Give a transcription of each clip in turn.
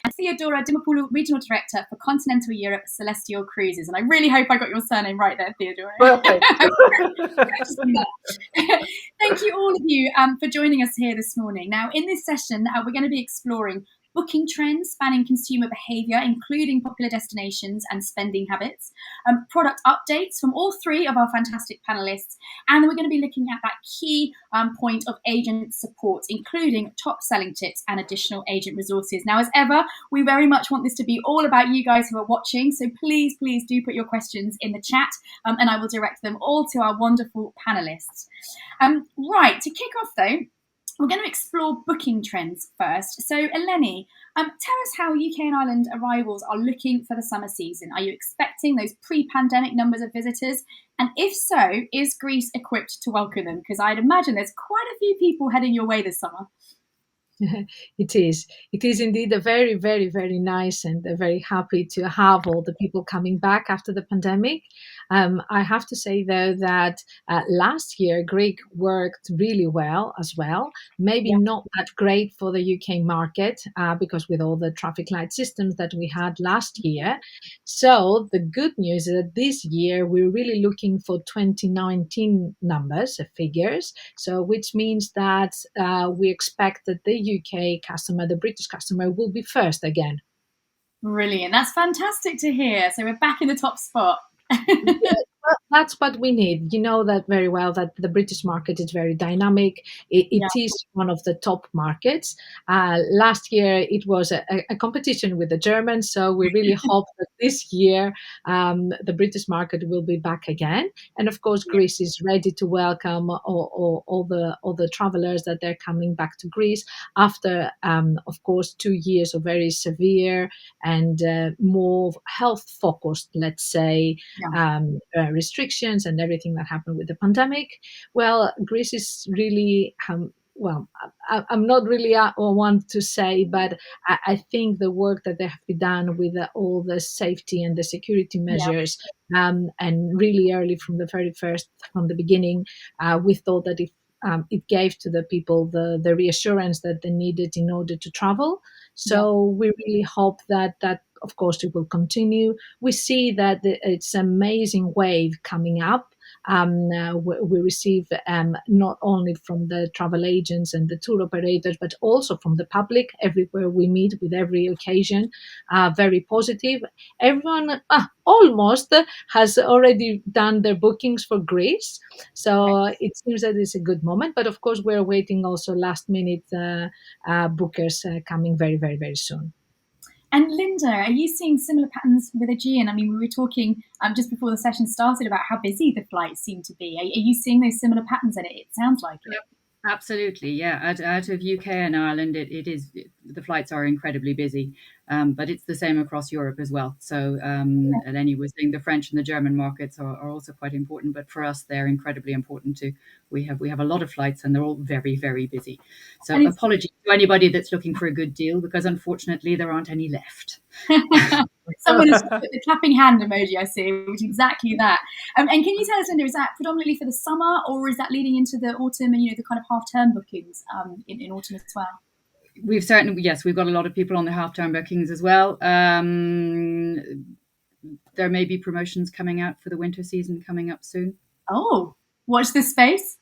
and Theodora Dimopoulou, Regional Director for Continental Europe Celestial Cruises. And I really hope I got your surname right there, Theodora. Perfect. Thank you all of you for joining us here this morning. Now, in this session, we're going to be exploring booking trends spanning consumer behaviour, including popular destinations and spending habits, product updates from all three of our fantastic panellists, and then we're going to be looking at that key point of agent support, including top selling tips and additional agent resources. Now, as ever, we very much want this to be all about you guys who are watching, so please do put your questions in the chat, and I will direct them all to our wonderful panellists. Right, to kick off though, we're going to explore booking trends first. So, Eleni, tell us how UK and Ireland arrivals are looking for the summer season. Are you expecting those pre-pandemic numbers of visitors? And if so, is Greece equipped to welcome them? Because I'd imagine there's quite a few people heading your way this summer. It is indeed a very, very, very nice and very happy to have all the people coming back after the pandemic. I have to say, though, that last year Greek worked really well as well. Maybe not that great for the UK market because with all the traffic light systems that we had last year. So the good news is that this year we're really looking for 2019 numbers, figures. So which means that we expect that the UK customer, the British customer, will be first again. Brilliant. That's fantastic to hear. So we're back in the top spot. Well, that's what we need. You know that very well, that the British market is very dynamic. It is one of the top markets. Last year, it was a competition with the Germans. So we really hope that this year, the British market will be back again. And of course, Greece is ready to welcome all the travelers that they're coming back to Greece after, of course, 2 years of very severe and more health-focused, let's say, restrictions and everything that happened with the pandemic. Well, Greece is really, I'm not really one to say, but I think the work that they have been done with all the safety and the security measures, and really early from the beginning, we thought that if it gave to the people the reassurance that they needed in order to travel. So we really hope that of course it will continue. We see that it's an amazing wave coming up. We receive not only from the travel agents and the tour operators, but also from the public everywhere we meet with every occasion. Very positive. Everyone almost has already done their bookings for Greece. So it seems that it's a good moment. But of course, we're waiting also last minute bookers coming very, very, very soon. And Linda, are you seeing similar patterns with Aegean? I mean, we were talking just before the session started about how busy the flights seem to be. Are you seeing those similar patterns in it? It sounds like it. Absolutely, yeah. Out of UK and Ireland, the flights are incredibly busy, but it's the same across Europe as well. So, Eleni was saying the French and the German markets are also quite important, but for us, they're incredibly important too. We have a lot of flights, and they're all very, very busy. So, apologies to anybody that's looking for a good deal, because unfortunately, there aren't any left. Someone has put the clapping hand emoji, I see, which is exactly that. And can you tell us, Linda, is that predominantly for the summer, or is that leading into the autumn and the kind of half-term bookings in autumn as well? We've got a lot of people on the half-term bookings as well. There may be promotions coming out for the winter season coming up soon. Oh, watch this space.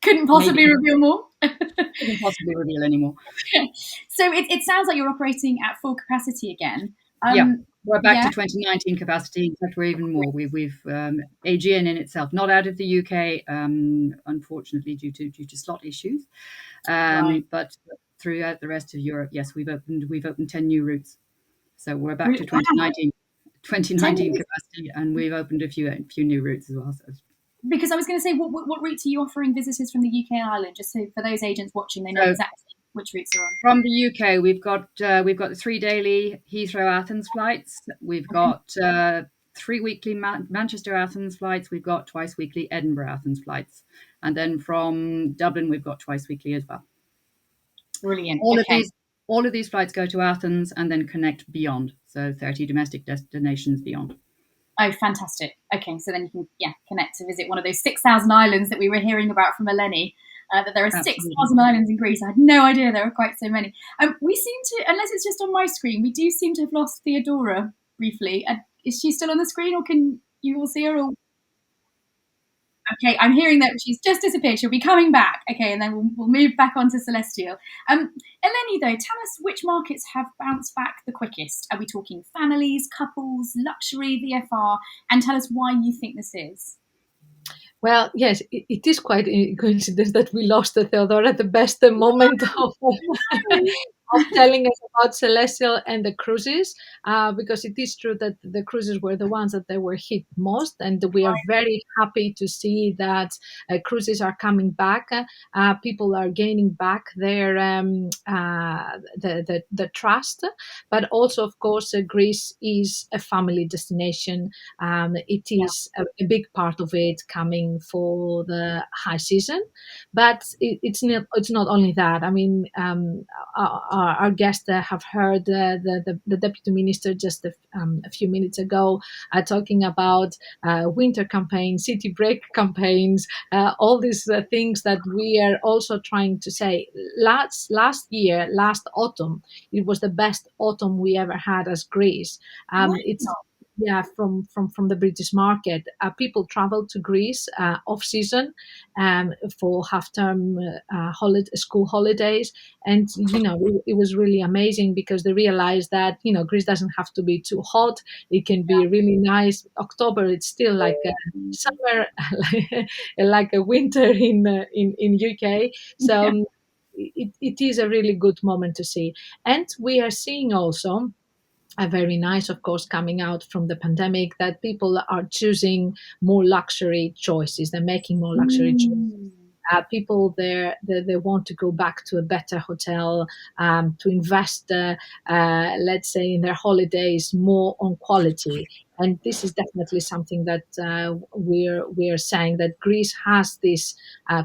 Couldn't possibly reveal more. Couldn't possibly reveal any more. So it sounds like you're operating at full capacity again. We're back to 2019 capacity. In fact, we're even more. We've Aegean in itself, not out of the UK, unfortunately, due to slot issues, but throughout the rest of Europe, yes, we've opened 10 new routes. So we're back to 2019 capacity, and we've opened a few new routes as well. So. Because I was going to say, what routes are you offering visitors from the UK and Ireland? Just so for those agents watching, they know exactly which routes are on. From the UK, we've got the 3 daily Heathrow Athens flights. We've got 3 weekly Manchester Athens flights. We've got twice weekly Edinburgh Athens flights, and then from Dublin we've got twice weekly as well. Brilliant. All of these flights go to Athens and then connect beyond. So 30 domestic destinations beyond. Oh, fantastic. Okay, so then you can connect to visit one of those 6,000 islands that we were hearing about from Eleni. that there are six Absolutely. Tasman Islands in Greece. I had no idea there were quite so many. We seem to, unless it's just on my screen, we do seem to have lost Theodora briefly. Is she still on the screen, or can you all see her? Or okay, I'm hearing that she's just disappeared. She'll be coming back. Okay, and then we'll move back onto Celestial. Eleni, though, tell us which markets have bounced back the quickest. Are we talking families, couples, luxury, VFR? And tell us why you think this is. Well, yes, it is quite a coincidence that we lost the Theodora at the best moment of telling us about Celestial and the cruises, because it is true that the cruises were the ones that they were hit most, and we are very happy to see that cruises are coming back. People are gaining back their the trust, but also, of course, Greece is a family destination. It Yeah. is a big part of it coming for the high season, but it's not only that. I mean, our guests have heard the deputy minister just a few minutes ago talking about winter campaigns, city break campaigns, all these things that we are also trying to say. Last autumn, it was the best autumn we ever had as Greece. It's Wow. yeah, from the British market. People travel to Greece off season, for half term school holidays, and it was really amazing because they realized that Greece doesn't have to be too hot. It can be really nice. October, it's still like a summer, like a winter in UK. So Yeah. it is a really good moment to see, and we are seeing also a very nice, of course, coming out from the pandemic, that people are choosing more luxury choices. They're making more luxury choices. Mm. People there, they want to go back to a better hotel, to invest, let's say, in their holidays more on quality. And this is definitely something that we're saying, that Greece has these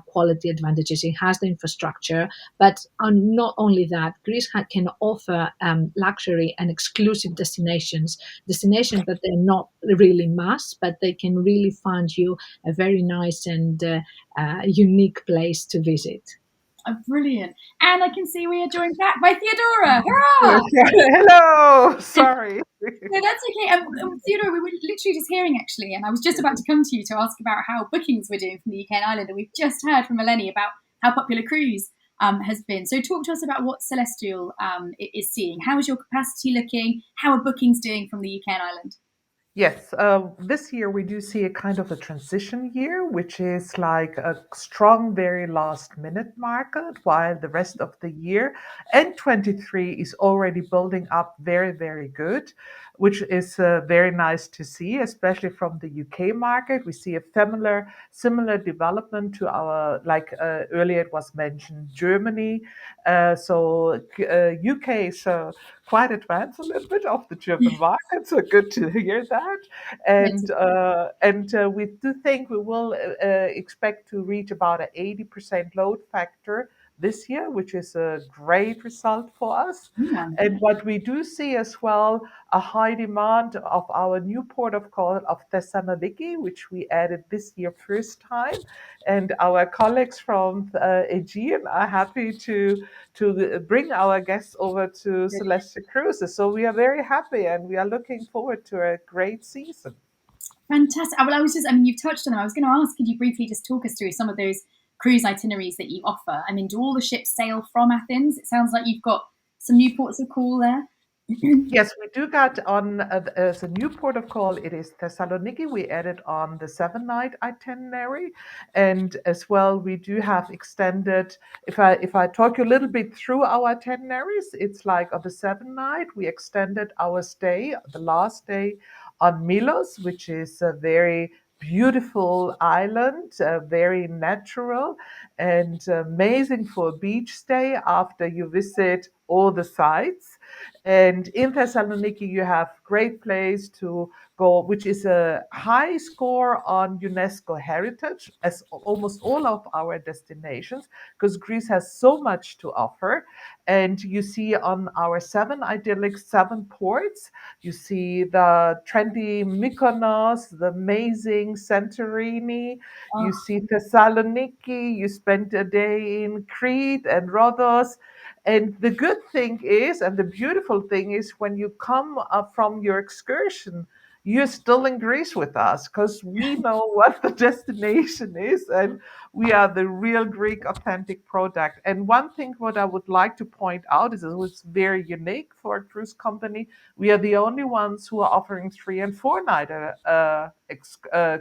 quality advantages. It has the infrastructure, but not only that, Greece can offer luxury and exclusive destinations that they're not really mass, but they can really find you a very nice and unique place to visit. Oh, brilliant. And I can see we are joined back by Theodora. Hurrah! Hello. Sorry. No, that's okay. Theodora, we were literally just hearing actually, and I was just about to come to you to ask about how bookings were doing from the UK and Ireland, and we've just heard from Eleni about how popular cruise has been. So talk to us about what Celestial is seeing. How is your capacity looking? How are bookings doing from the UK and Ireland? Yes, this year we do see a kind of a transition year, which is like a strong, very last minute market, while the rest of the year and 23 is already building up very, very good, which is very nice to see, especially from the UK market. We see a similar development to our, like earlier it was mentioned, Germany. UK is quite advanced a little bit of the German market, so good to hear that. Yes. And we do think we will expect to reach about an 80% load factor this year, which is a great result for us. Yeah. And what we do see as well, a high demand of our new port of call of Thessaloniki, which we added this year first time. And our colleagues from Aegean are happy to bring our guests over to Celestial Cruises. So we are very happy and we are looking forward to a great season. Fantastic. Well, I mean, you've touched on them. I was going to ask, could you briefly just talk us through some of those cruise itineraries that you offer? I mean, do all the ships sail from Athens? It sounds like you've got some new ports of call there. Yes, we do got on as a new port of call. It is Thessaloniki. We added on the 7 night itinerary, and as well we do have extended. If I talk you a little bit through our itineraries, it's like on the 7 night we extended our stay, the last day on Milos, which is a very beautiful island, very natural and amazing for a beach stay after you visit all the sites. And in Thessaloniki, you have great place to go, which is a high score on UNESCO heritage, as almost all of our destinations, because Greece has so much to offer. And you see on our seven ports, you see the trendy Mykonos, the amazing Santorini, you Oh, see Thessaloniki, you spend a day in Crete and Rhodos. And the good thing is, and the beautiful thing is, when you come up from your excursion, you're still in Greece with us because we know what the destination is and we are the real Greek authentic product. And one thing what I would like to point out is it was very unique for a cruise company. We are the only ones who are offering 3 and 4 night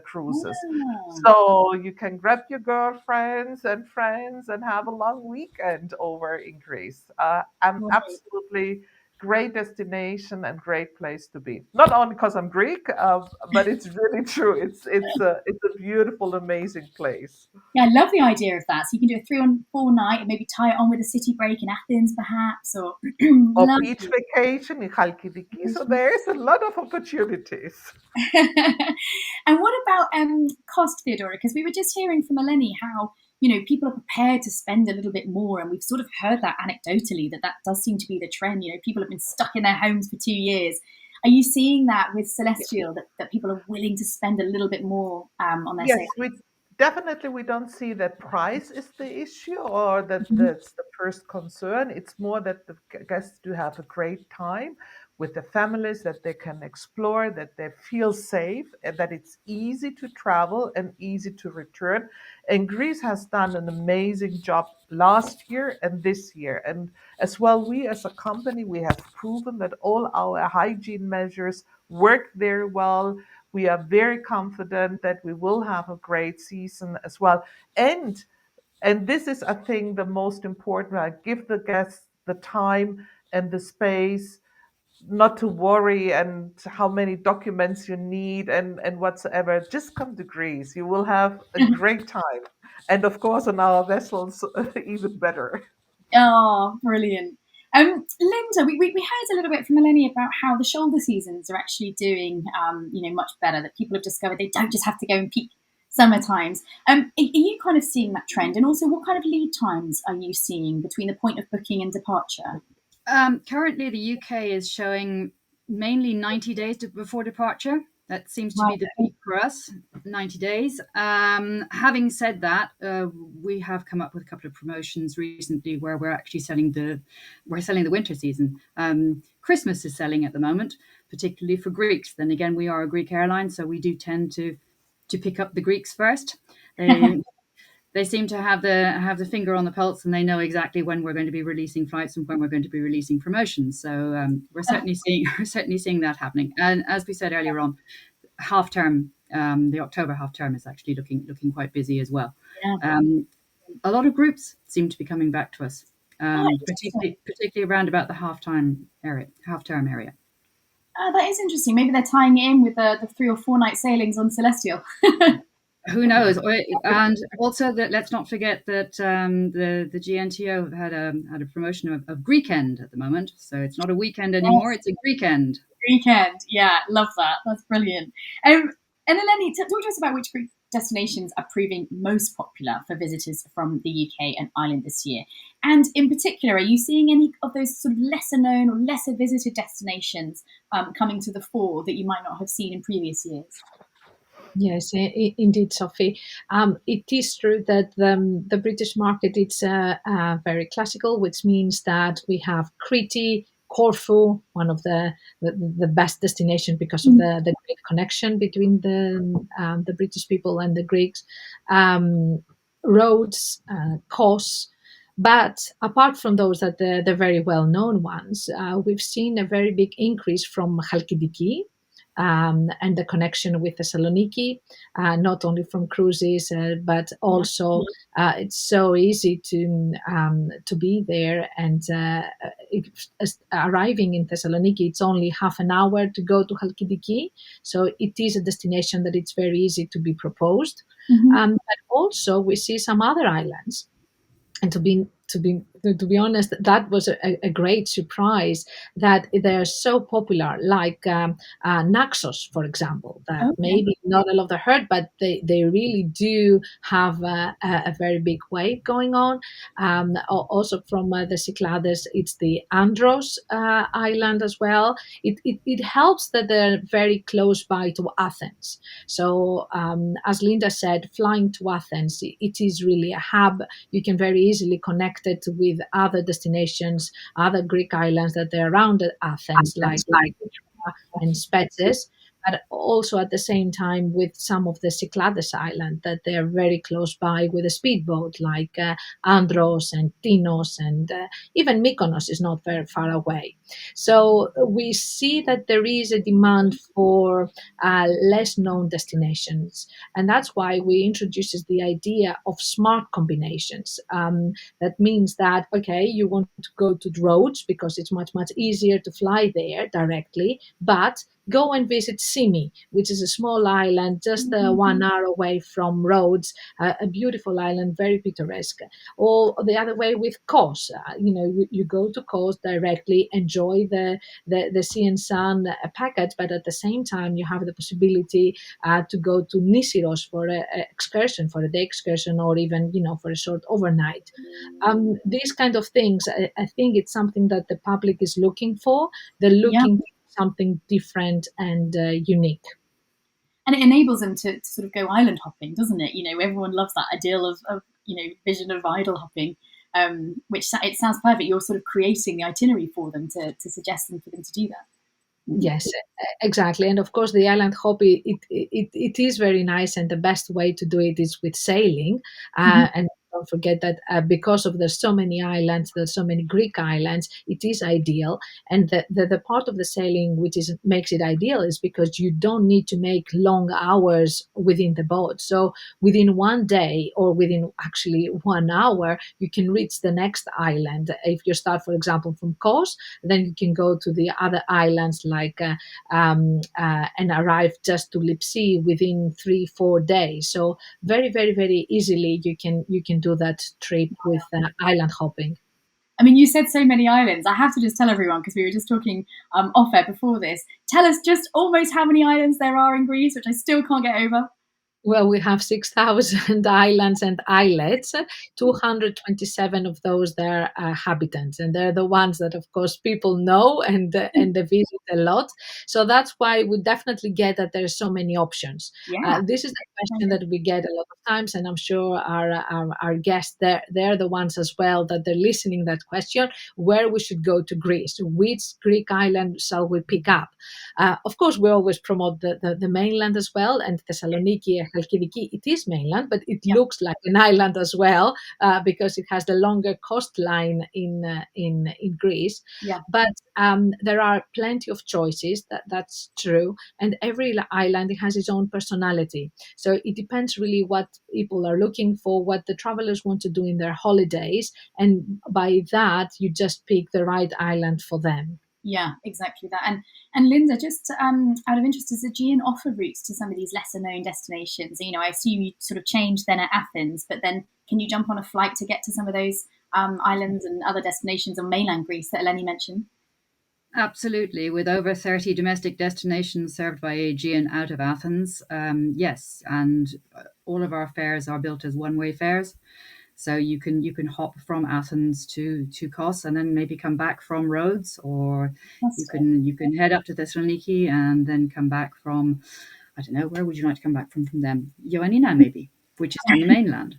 cruises. yeah. So you can grab your girlfriends and friends and have a long weekend over in Greece. I'm Right. absolutely great destination and great place to be. Not only because I'm Greek, but it's really true. It's a beautiful, amazing place. Yeah, I love the idea of that. So you can do a 3 or 4 night and maybe tie it on with a city break in Athens, perhaps, or Or beach lovely. vacation in Chalkidiki. So there's a lot of opportunities. And what about cost, Theodora? Because we were just hearing from Eleni how people are prepared to spend a little bit more, and we've sort of heard that anecdotally that does seem to be the trend. People have been stuck in their homes for 2 years. Are you seeing that with Celestial that people are willing to spend a little bit more on their Yes, savings? we don't see that price is the issue or that Mhm. that's the first concern. It's more that the guests do have a great time with the families, that they can explore, that they feel safe, and that it's easy to travel and easy to return. And Greece has done an amazing job last year and this year. And as well, we as a company, we have proven that all our hygiene measures work very well. We are very confident that we will have a great season as well. And this is, I think, the most important. I give the guests the time and the space not to worry and how many documents you need and whatsoever. Just come to Greece. You will have a great time. And of course, on our vessels, even better. Oh, brilliant. Linda, we heard a little bit from Eleni about how the shoulder seasons are actually doing, much better. That people have discovered they don't just have to go in peak summer times. Are you kind of seeing that trend? And also, what kind of lead times are you seeing between the point of booking and departure? Currently, the UK is showing mainly 90 days before departure. That seems to be the Right. peak for us, 90 days. Having said that, we have come up with a couple of promotions recently where we're selling the winter season. Christmas is selling at the moment, particularly for Greeks. Then again, we are a Greek airline, so we do tend to pick up the Greeks first. They they seem to have the finger on the pulse, and they know exactly when we're going to be releasing flights and when we're going to be releasing promotions. So we're certainly seeing we're certainly seeing that happening. And as we said earlier on, half term, the October half term is actually looking quite busy as well. Yeah. Um, a lot of groups seem to be coming back to us, Oh, interesting. particularly around about the half term area. That is interesting. Maybe they're tying it in with the 3 or 4 night sailings on Celestial. Who knows? And also that let's not forget that the GNTO have had a promotion of Greekend at the moment, so it's not a weekend anymore; Yes, it's a Greekend. weekend. Yeah, love that. That's brilliant. And Eleni, talk to us about which Greek destinations are proving most popular for visitors from the UK and Ireland this year. And in particular, are you seeing any of those sort of lesser known or lesser visited destinations coming to the fore that you might not have seen in previous years? Yes, indeed, Sophie. It is true that the British market is very classical, which means that we have Crete, Corfu, one of the best destinations because of the great connection between the British people and the Greeks. Rhodes, Kos. But apart from those, that the very well known ones, we've seen a very big increase from Chalkidiki, and the connection with Thessaloniki, not only from cruises, but Yeah. also it's so easy to be there. And arriving in Thessaloniki, it's only half an hour to go to Halkidiki, so it is a destination that it's very easy to be proposed. Mm-hmm. But also we see some other islands, and to be to be honest, that was a great surprise that they're so popular, like Naxos, for example, that Okay. maybe not a lot of heard, but they really do have a very big wave going on. Also from the Cyclades, it's the Andros island as well. It helps that they're very close by to Athens. So as Linda said, flying to Athens, it is really a hub. You can very easily connect it with other destinations, other Greek islands that are around Athens, like and Spetses, but also at the same time with some of the Cyclades island that they are very close by with a speedboat, like Andros and Tinos, and even Mykonos is not very far away. So we see that there is a demand for less known destinations, and that's why we introduces the idea of smart combinations. That means that, okay, you want to go to Rhodes because it's much easier to fly there directly, but go and visit Simi, which is a small island just 1 hour away from Rhodes, a beautiful island, very picturesque. Or the other way with Kos, you go to Kos directly, enjoy the sea and sun package, but at the same time you have the possibility to go to Nisiros for a excursion, for a day excursion, or even for a short overnight. These kind of things, I think it's something that the public is looking for. They're Yeah. looking for something different and unique. And it enables them to sort of go island hopping, doesn't it? Everyone loves that ideal of vision of idle hopping, which it sounds perfect. You're sort of creating the itinerary for them to suggest them for them to do that. Yes, exactly. And of course, the island hop, it is very nice. And the best way to do it is with sailing. Mhm. And don't forget that because of there's so many islands, there's so many Greek islands, it is ideal. And the part of the sailing which makes it ideal is because you don't need to make long hours within the boat. So within one day, or within actually 1 hour, you can reach the next island. If you start, for example, from Kos, then you can go to the other islands and arrive just to Lipsi within 3-4 days. So very easily you can do that trip with island hopping. I mean, you said so many islands. I have to just tell everyone, because we were just talking off air before this. Tell us just almost how many islands there are in Greece, which I still can't get over. Well, we have 6,000 islands and islets. 227 of those there are habitants, and they're the ones that, of course, people know and they visit a lot. So that's why we definitely get that there are so many options. Yeah. This is the question that we get a lot of times, and I'm sure our guests, they're the ones as well that they're listening that question, where we should go to Greece, which Greek island shall we pick up? Of course, we always promote the mainland as well, and Thessaloniki and Halkidiki, it is mainland, but it Yeah. looks like an island as well because it has the longer coastline in Greece. Yeah. But there are plenty of choices. That's true, and every island has its own personality. So it depends really what people are looking for, what the travelers want to do in their holidays, and by that you just pick the right island for them. Yeah, exactly that. And Linda, just out of interest, does Aegean offer routes to some of these lesser known destinations? I assume you sort of change then at Athens, but then can you jump on a flight to get to some of those islands and other destinations on mainland Greece that Eleni mentioned? Absolutely. With over 30 domestic destinations served by Aegean out of Athens, yes. And all of our fares are built as one-way fares. So you can hop from Athens to Kos and then maybe come back from Rhodes, or That's you can head up to Thessaloniki and then come back from, I don't know, where would you like to come back from them? Ioannina maybe, which is on the mainland.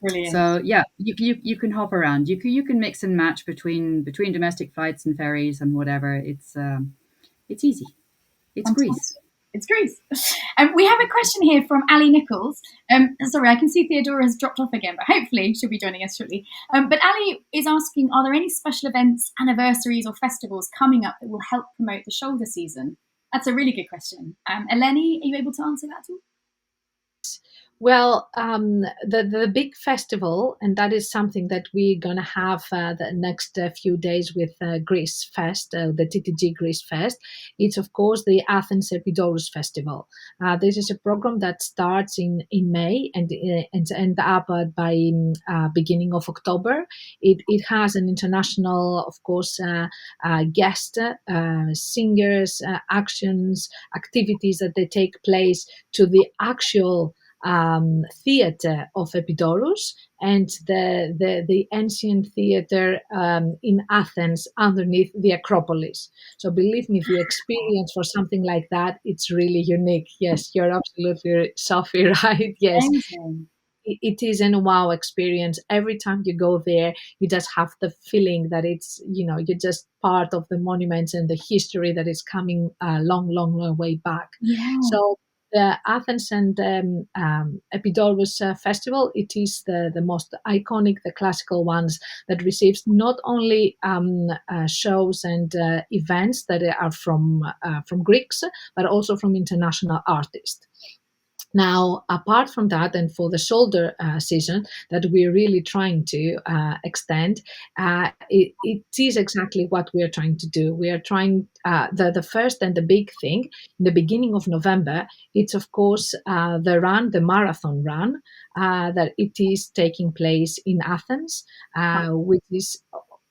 brilliant. So yeah, you can hop around. You can mix and match between domestic flights and ferries and whatever. It's easy. It's Greece. Fantastic. It's Greece. We have a question here from Ali Nichols. Sorry, I can see Theodora has dropped off again, but hopefully she'll be joining us shortly. But Ali is asking, are there any special events, anniversaries, or festivals coming up that will help promote the shoulder season? That's a really good question. Eleni, are you able to answer that at all? Well, the big festival, and that is something that we're going to have the next few days with Greece Fest, the TTG Greece Fest. It's, of course, the Athens Epidaurus Festival. This is a program that starts in May and end up by beginning of October. It has an international, of course, guest singers, actions, activities that they take place to the actual theater of Epidaurus and the ancient theater in Athens underneath the Acropolis. So believe me, the experience for something like that, it's really unique. Yes, you're absolutely, Sophie, right? Yes. Amazing. It is a wow experience. Every time you go there, you just have the feeling that it's, you're just part of the monuments and the history that is coming a long way back. Yeah. So the Athens and Epidaurus Festival, it is the most iconic, the classical ones that receives not only shows and events that are from Greeks, but also from international artists. Now, apart from that, and for the shoulder season that we're really trying to extend, it is exactly what we are trying to do. We are trying the first and the big thing in the beginning of November. It's of course the marathon run that it is taking place in Athens, which is,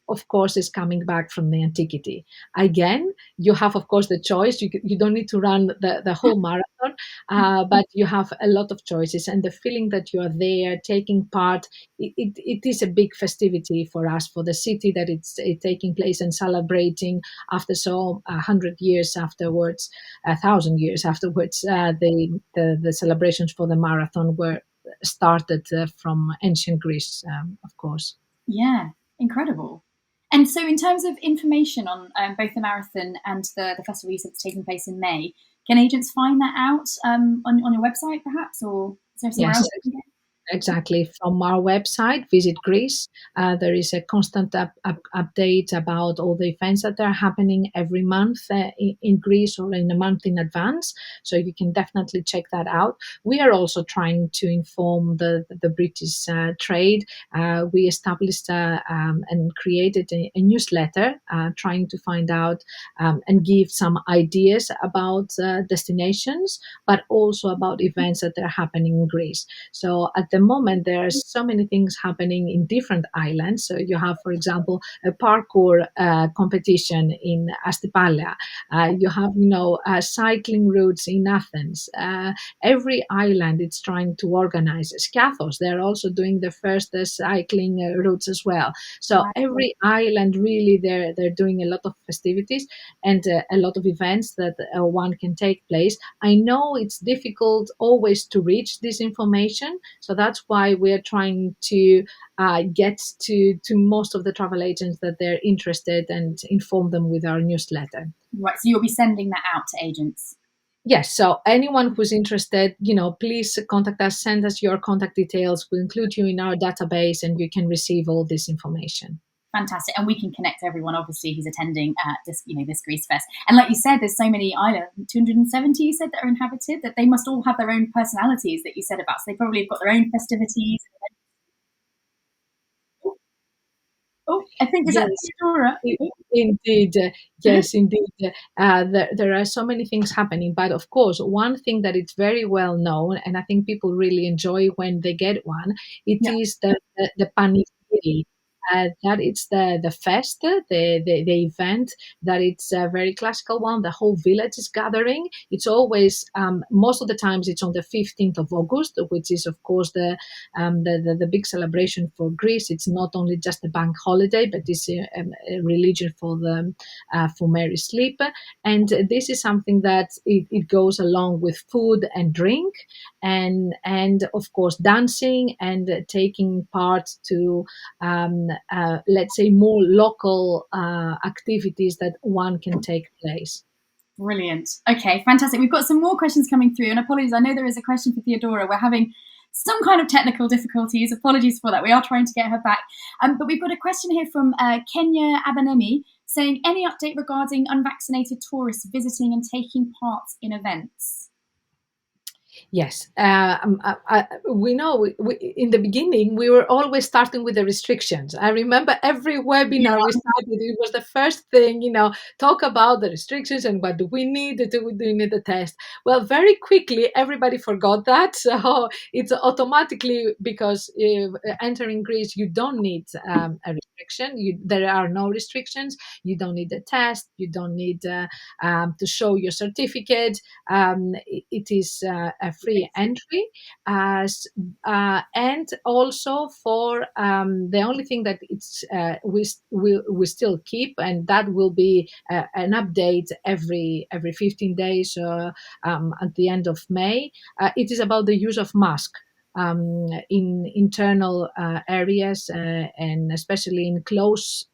of course, is coming back from the antiquity. Again, you have, of course, the choice. You don't need to run the whole marathon, but you have a lot of choices. And the feeling that you are there taking part, it is a big festivity for us, for the city, that it's taking place and celebrating after 100 years afterwards, 1,000 years afterwards. The celebrations for the marathon were started from ancient Greece, of course. Yeah, incredible. And so, in terms of information on both the marathon and the festival you said it's taking place in May, can agents find that out on your website, perhaps, or is there somewhere Yes, else? exactly. From our website, Visit Greece, there is a constant update about all the events that are happening every month in Greece, or in a month in advance. So you can definitely check that out. We are also trying to inform the British trade. We established and created a newsletter trying to find out and give some ideas about destinations, but also about events that are happening in Greece. So at the moment, there are so many things happening in different islands. So you have, for example, a parkour competition in Astipalea. You have, cycling routes in Athens. Every island is trying to organize Skiathos. They're also doing the first cycling routes as well. So every island, really, they're doing a lot of festivities and a lot of events that one can take place. I know it's difficult always to reach this information, so that's why we're trying to get to most of the travel agents that they're interested and inform them with our newsletter. Right, so you'll be sending that out to agents. Yes, so anyone who's interested, please contact us, send us your contact details. We'll include you in our database and you can receive all this information. Fantastic, and we can connect everyone, obviously, who's attending this Greece Fest. And like you said, there's so many islands, 270 you said, that are inhabited, that they must all have their own personalities that you said about. So they probably have got their own festivities. Oh, I think is that Theodora? Indeed, yes, indeed. There are so many things happening, but of course, one thing that is very well known, and I think people really enjoy when they get one, is the panigiri. That it's the fest, the event, that it's a very classical one. The whole village is gathering. It's always, most of the times, it's on the 15th of August, which is, of course, the big celebration for Greece. It's not only just a bank holiday, but it's a religion for Mary's sleep. And this is something that it goes along with food and drink, and of course dancing and taking part to let's say more local activities that one can take place. Brilliant. Okay, fantastic. We've got some more questions coming through, and apologies, I know there is a question for Theodora. We're having some kind of technical difficulties. Apologies for that. We are trying to get her back. But we've got a question here from Kenya Abanemi saying, any update regarding unvaccinated tourists visiting and taking part in events? Yes, we know in the beginning we were always starting with the restrictions. I remember every webinar we started, it was the first thing, talk about the restrictions and what do we need, do we need the test. Well, very quickly everybody forgot that, so it's automatically, because entering Greece you don't need a restriction. There are no restrictions. You don't need the test. You don't need to show your certificate. It is a free entry, and also for the only thing that we still keep, and that will be an update every 15 days at the end of May. It is about the use of mask in internal areas, and especially in close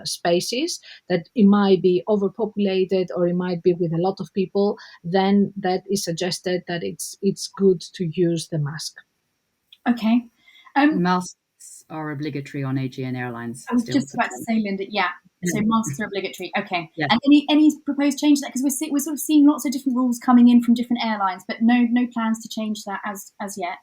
spaces that it might be overpopulated or it might be with a lot of people. Then that is suggested that it's good to use the mask. Okay. Masks are obligatory on Aegean Airlines. I was just about to say, Linda, so masks are obligatory. Okay. Yes. And any proposed change to that? Because we're sort of seeing lots of different rules coming in from different airlines, but no plans to change that as yet.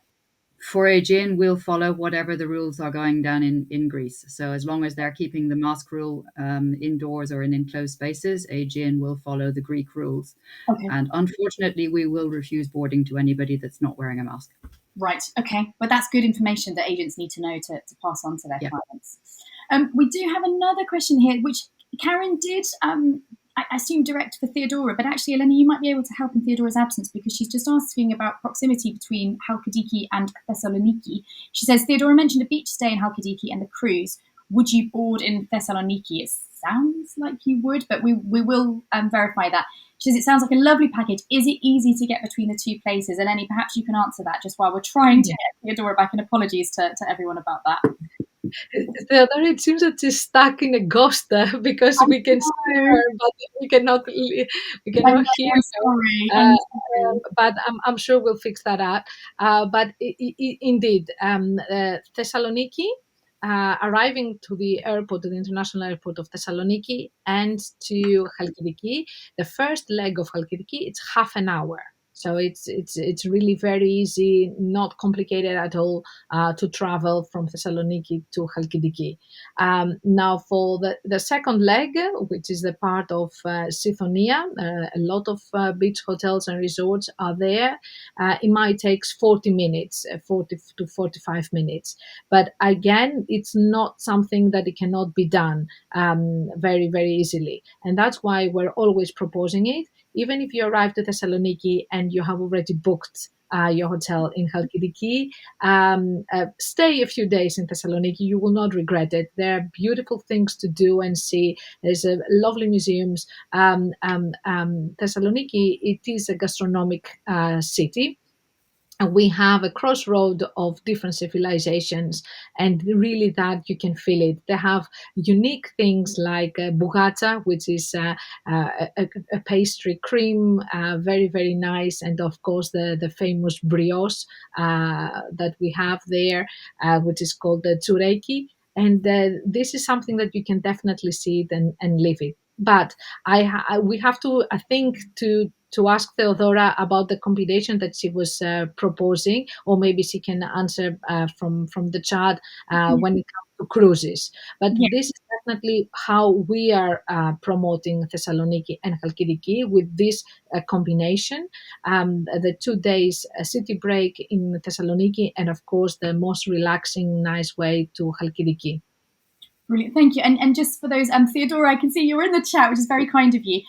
For Aegean, we'll follow whatever the rules are going down in Greece. So as long as they're keeping the mask rule indoors or in enclosed spaces, Aegean will follow the Greek rules. Okay. And unfortunately, we will refuse boarding to anybody that's not wearing a mask. Right. Okay. But that's good information that agents need to know to pass on to their clients. We do have another question here, which Karen did, I assume, direct for Theodora, but actually, Elena, you might be able to help in Theodora's absence, because she's just asking about proximity between Halkidiki and Thessaloniki. She says, Theodora mentioned a beach stay in Halkidiki and the cruise. Would you board in Thessaloniki? It sounds like you would, but we will verify that. She says, it sounds like a lovely package. Is it easy to get between the two places? Eleni, perhaps you can answer that just while we're trying to get Theodora back, and apologies to everyone about that. Theodora, it seems that she's stuck in a ghost because we can see her, but we cannot hear her. Sorry. But I'm sure we'll fix that up. But indeed, Thessaloniki, arriving to the airport, to the international airport of Thessaloniki, and to Halkidiki, the first leg of Halkidiki, it's half an hour. So it's really very easy, not complicated at all, to travel from Thessaloniki to Halkidiki. Now, for the second leg, which is the part of Sithonia, a lot of beach hotels and resorts are there. It might take 40 minutes, 40 to 45 minutes. But again, it's not something that it cannot be done very, very easily. And that's why we're always proposing it. Even if you arrive to Thessaloniki and you have already booked your hotel in Halkidiki, stay a few days in Thessaloniki. You will not regret it. There are beautiful things to do and see. There's lovely museums. Thessaloniki, it is a gastronomic city. And we have a crossroad of different civilizations, and really that you can feel it. They have unique things like bougata, which is a pastry cream, very, very nice. And of course, the famous brioche that we have there, which is called the tsureki. And this is something that you can definitely see it and live it. But we have to, I think, to ask Theodora about the combination that she was proposing, or maybe she can answer from the chat when it comes to cruises. But this is definitely how we are promoting Thessaloniki and Halkidiki, with this combination. The 2 days city break in Thessaloniki, and of course the most relaxing, nice way to Halkidiki. Brilliant, thank you. And just for those, Theodora, I can see you're in the chat, which is very kind of you.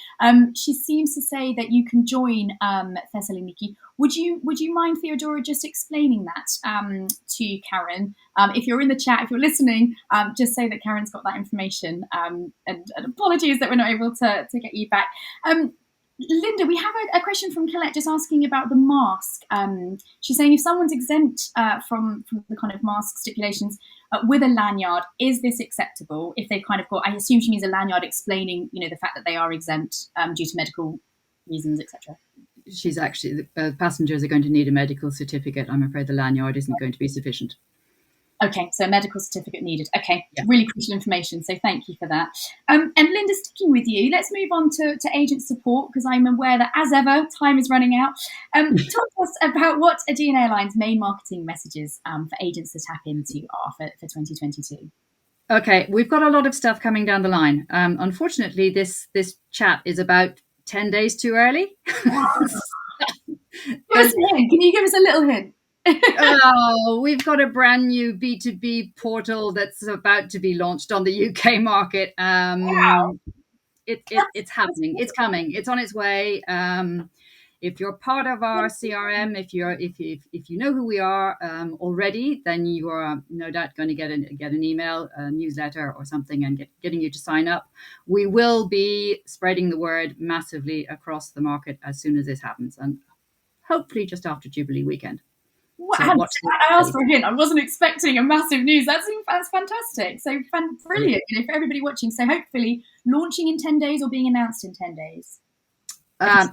She seems to say that you can join Thessaloniki. Would you mind, Theodora, just explaining that to Karen? If you're in the chat, if you're listening, just say that Karen's got that information. And apologies that we're not able to get you back. Linda, we have a question from Colette just asking about the mask. She's saying, if someone's exempt from the kind of mask stipulations with a lanyard, is this acceptable? If they've kind of got, I assume she means a lanyard explaining, the fact that they are exempt due to medical reasons, etc. She's actually, passengers are going to need a medical certificate. I'm afraid the lanyard isn't going to be sufficient. Okay, so a medical certificate needed. Okay, Yeah. really crucial information. So thank you for that. And Linda, sticking with you, let's move on to agent support, because I'm aware that, as ever, time is running out. Talk to us about what Aegean Airlines' main marketing messages for agents to tap into are for 2022. Okay, we've got a lot of stuff coming down the line. Unfortunately, this chat is about 10 days too early. Give us a hint. Can you give us a little hint? Oh, we've got a brand new B2B portal that's about to be launched on the UK market. Wow. It's happening. It's coming. It's on its way. If you're part of our CRM, if you know who we are already, then you are no doubt going to get an email, a newsletter, or something, and getting you to sign up. We will be spreading the word massively across the market as soon as this happens, and hopefully just after Jubilee weekend. Wow. So watch I asked for a hint. I wasn't expecting a massive news. That's fantastic. So brilliant, for everybody watching. So hopefully launching in 10 days or being announced in 10 days.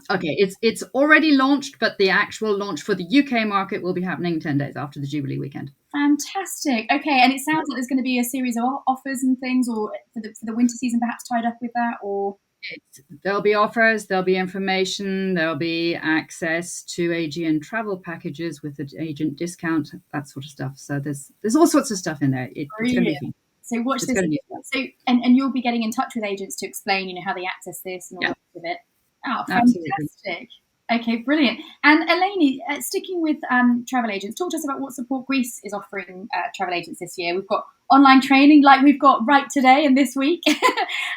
Okay, it's already launched, but the actual launch for the UK market will be happening 10 days after the Jubilee weekend. Fantastic. Okay, and it sounds like there's going to be a series of offers and things, or for the winter season, perhaps tied up with that, or there'll be offers, there'll be information, there'll be access to Aegean travel packages with an agent discount, that sort of stuff. So there's all sorts of stuff in there. It's going to be fun. So watch this. So and you'll be getting in touch with agents to explain, how they access this and all that of it. Oh, fantastic. Absolutely. Okay, brilliant. And Eleni, sticking with travel agents, talk to us about what support Greece is offering travel agents this year. We've got online training like we've got right today and this week.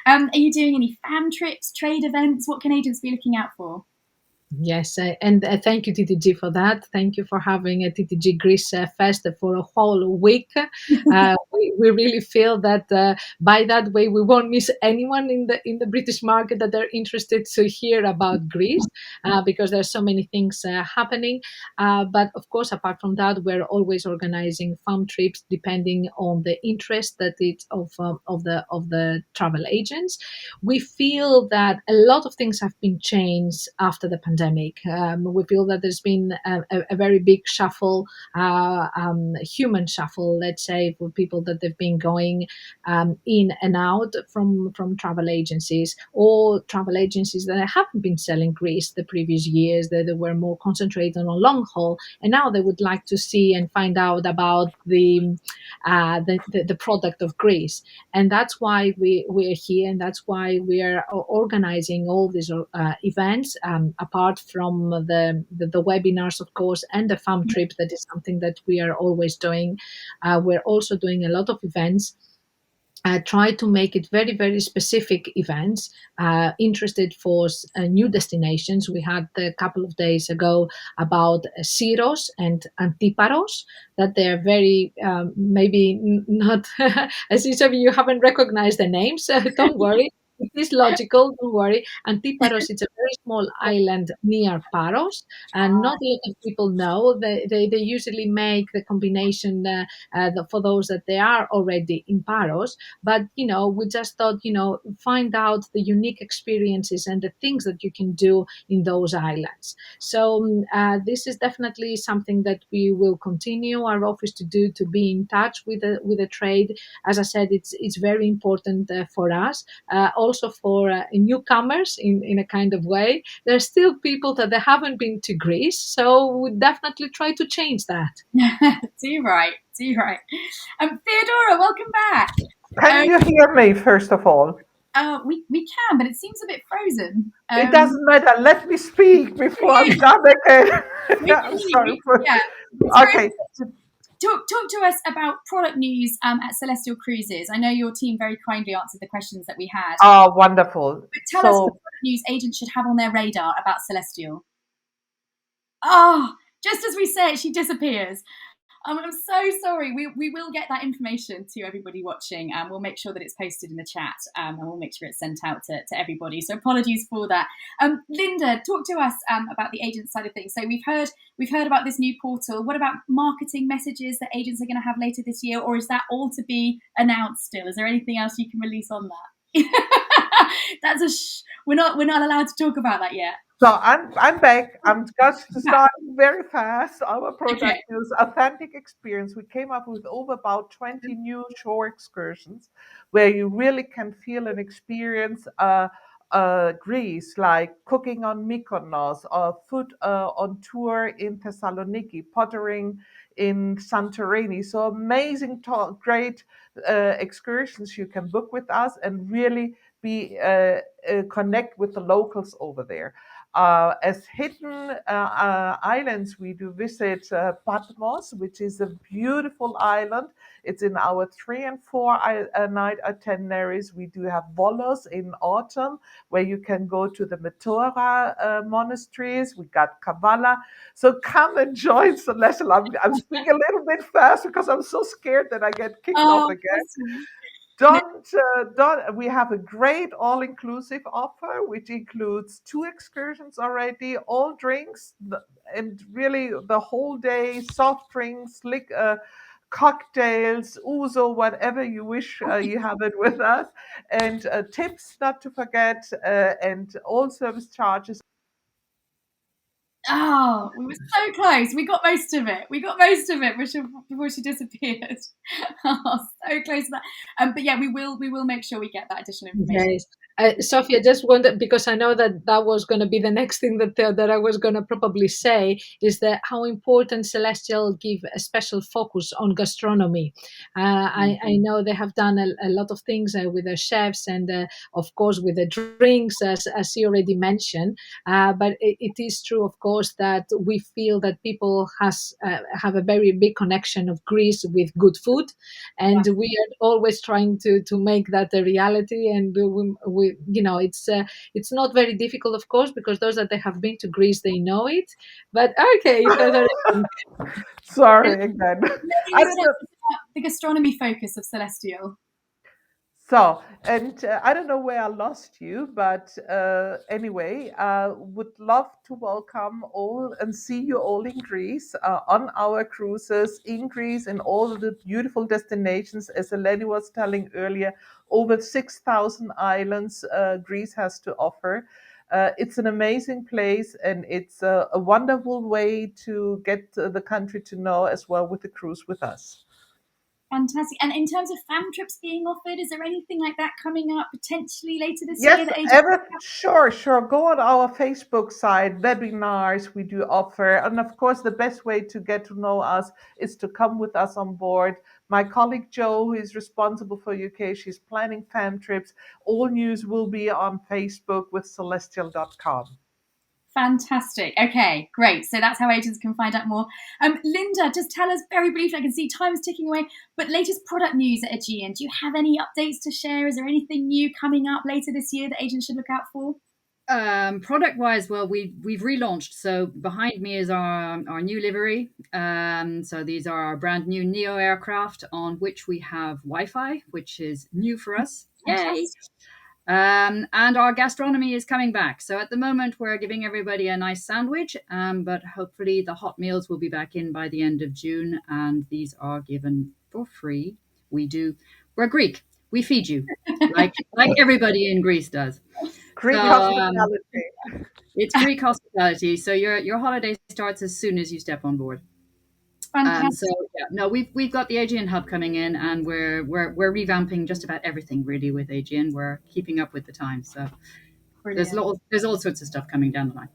Are you doing any fam trips, trade events? What can agents be looking out for? Yes, and thank you, TTG, for that. Thank you for having a TTG Greece Fest for a whole week. We really feel that by that way we won't miss anyone in the British market that are interested to hear about Greece, because there's so many things happening. But of course, apart from that, we're always organizing farm trips depending on the interest that it's of the travel agents. We feel that a lot of things have been changed after the pandemic. We feel that there's been a very big shuffle, human shuffle, let's say, for people that they've been going in and out from travel agencies, or travel agencies that haven't been selling Greece the previous years, that they were more concentrated on a long haul, and now they would like to see and find out about the product of Greece. And that's why we're here, and that's why we are organizing all these events, apart from the webinars, of course, and the farm trip. That is something that we are always doing. We're also doing a lot of events. Try to make it very, very specific events, interested for new destinations. We had a couple of days ago about Syros and Antiparos, that they're very, maybe not, as you haven't recognized the names, don't worry. It is logical, don't worry. Antiparos is a very small island near Paros, and not a lot of people know. They usually make the combination for those that they are already in Paros. But, we just thought, find out the unique experiences and the things that you can do in those islands. So this is definitely something that we will continue our office to do, to be in touch with the trade. As I said, it's very important for us. Also for newcomers in a kind of way. There's still people that they haven't been to Greece, so we definitely try to change that. Do right. Theodora, welcome back. Can you hear me, first of all? We can, but it seems a bit frozen. It doesn't matter. Let me speak before I'm done again. I'm sorry for... Yeah. Okay. Talk to us about product news at Celestial Cruises. I know your team very kindly answered the questions that we had. Oh, wonderful. But tell us what product news agents should have on their radar about Celestial. Oh, just as we say it, she disappears. I'm so sorry. We will get that information to everybody watching, and we'll make sure that it's posted in the chat, and we'll make sure it's sent out to everybody. So apologies for that. Linda, talk to us about the agent side of things. So we've heard about this new portal. What about marketing messages that agents are going to have later this year, or is that all to be announced still? Is there anything else you can release on that? That's we're not allowed to talk about that yet. So I'm back. I'm just Back. starting very fast. Our Okay. product is authentic experience. We came up with over about 20 new shore excursions where you really can feel and experience Greece, like cooking on Mykonos, or food on tour in Thessaloniki, pottering in Santorini. So amazing, great excursions you can book with us and really be connect with the locals over there. As hidden islands, we do visit Patmos, which is a beautiful island. It's in our 3 and 4 night itineraries. We do have Volos in autumn, where you can go to the Meteora monasteries. We got Kavala. So come and join Celestial. I'm speaking a little bit fast because I'm so scared that I get kicked off Oh, again. awesome. Don't. We have a great all-inclusive offer, which includes 2 excursions already, all drinks, and really the whole day, soft drinks, cocktails, ouzo, whatever you wish. You have it with us, and tips not to forget, and all service charges. Oh, we were so close. We got most of it. We got most of it before she disappeared. Oh, so close to that. But yeah, we will make sure we get that additional information. Yes. Sophia, just wonder, because I know that that was going to be the next thing that I was going to probably say, is that how important Celestial give a special focus on gastronomy. I know they have done a lot of things with their chefs and, of course, with the drinks, as you already mentioned. But it is true, of course, that we feel that people have a very big connection of Greece with good food, Yeah, and we are always trying to make that a reality. And we it's not very difficult, of course, because those that they have been to Greece, they know it. But okay, further. Sorry again. I ladies, don't tell know. us about the gastronomy focus of Celestial. So, and I don't know where I lost you, but anyway, would love to welcome all and see you all in Greece on our cruises in Greece and all of the beautiful destinations. As Eleni was telling earlier, over 6,000 islands Greece has to offer. It's an amazing place, and it's a wonderful way to get the country to know as well with the cruise with us. Fantastic. And in terms of fam trips being offered, is there anything like that coming up potentially later this Yes, year that agents? ever sure, sure. Go on our Facebook site, webinars we do offer. And of course, the best way to get to know us is to come with us on board. My colleague Jo, who is responsible for UK, she's planning fam trips. All news will be on Facebook with celestial.com. Fantastic. Okay, great. So that's how agents can find out more. Linda, just tell us very briefly. I can see time is ticking away, but latest product news at Aegean. Do you have any updates to share? Is there anything new coming up later this year that agents should look out for? Product wise, well, we've relaunched. So behind me is our new livery. So these are our brand new Neo aircraft on which we have Wi-Fi, which is new for us. Yay! Fantastic. And our gastronomy is coming back. So at the moment, we're giving everybody a nice sandwich, but hopefully the hot meals will be back in by the end of June, and these are given for free. We're Greek. We feed you like everybody in Greece does. So Greek hospitality. it's Greek hospitality. So your holiday starts as soon as you step on board. So Fantastic. yeah, no, we've got the Aegean hub coming in, and we're revamping just about everything really with Aegean. We're keeping up with the times. So Brilliant. there's all sorts of stuff coming down the line.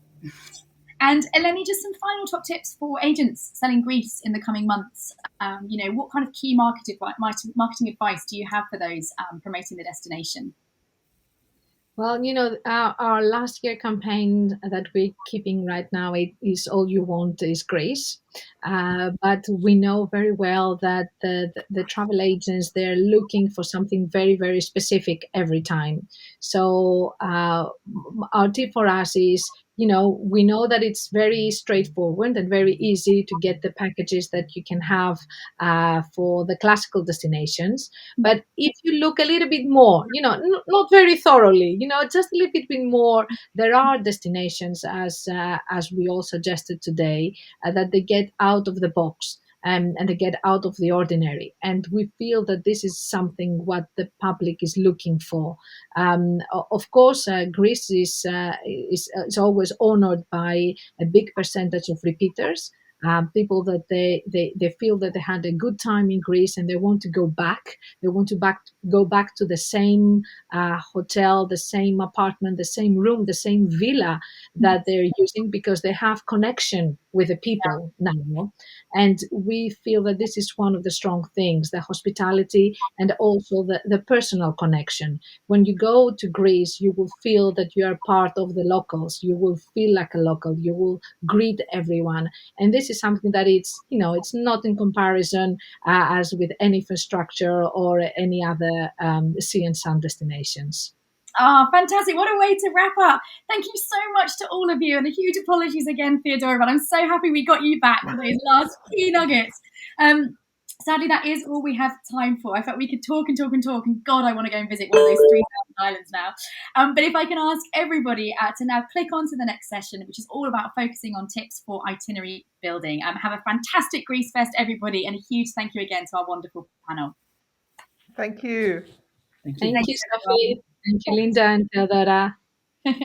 And Eleni, just some final top tips for agents selling Greece in the coming months. What kind of key marketing advice do you have for those promoting the destination? Well, our last year campaign that we're keeping right now, it is All You Want is Grace. But we know very well that the travel agents, they're looking for something very, very specific every time. So our tip for us is, we know that it's very straightforward and very easy to get the packages that you can have for the classical destinations. But if you look a little bit more, not very thoroughly, just a little bit more, there are destinations, as we all suggested today, that they get out of the box. and they get out of the ordinary. And we feel that this is something what the public is looking for. Of course, Greece is always honored by a big percentage of repeaters. People that they feel that they had a good time in Greece and they want to go back. They want to go back to the same hotel, the same apartment, the same room, the same villa that they're using because they have connection with the people now. And we feel that this is one of the strong things, the hospitality and also the personal connection. When you go to Greece, you will feel that you are part of the locals. You will feel like a local. You will greet everyone. And this is something that it's not in comparison as with any infrastructure or any other sea and sun destinations. Oh, fantastic. What a way to wrap up. Thank you so much to all of you. And a huge apologies again, Theodora, but I'm so happy we got you back for those last key nuggets. Sadly, that is all we have time for. I thought we could talk and talk and talk, and God, I want to go and visit one of those 3,000 islands now. But if I can ask everybody to now click on to the next session, which is all about focusing on tips for itinerary building. Have a fantastic Greece Fest, everybody, and a huge thank you again to our wonderful panel. Thank you. Thank you. Thank you, Sophie. Thank you, Linda and Theodora.